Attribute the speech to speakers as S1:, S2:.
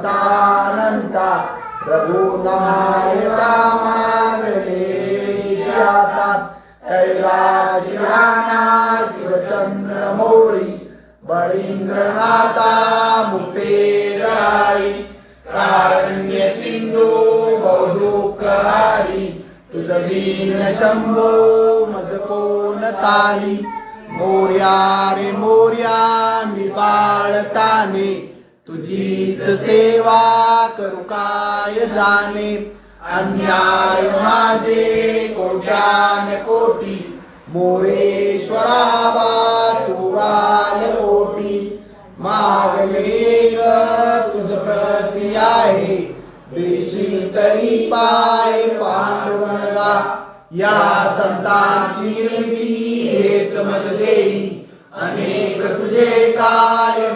S1: समतानंता रघुनायका मागले जातात कैलास राणा शिवचंद्र मोळी बळींद्रनाथा मुपेराई कारण्य सिंधू बहुदुःखहारी तुझ दीन शंभो मज कोण तारी मोर्या रे मोर्या मी बाळताने तुझीच सेवा करू काय जाणे अन्याय माझे कोट्यान कोटी मोरेश्वरावा तू आल कोटी मागले ग तुझ प्रती आहे देशील तरी पाय पांडुरंगा या संतांची निर्मिती हेच मज देई अनेक तुझे काय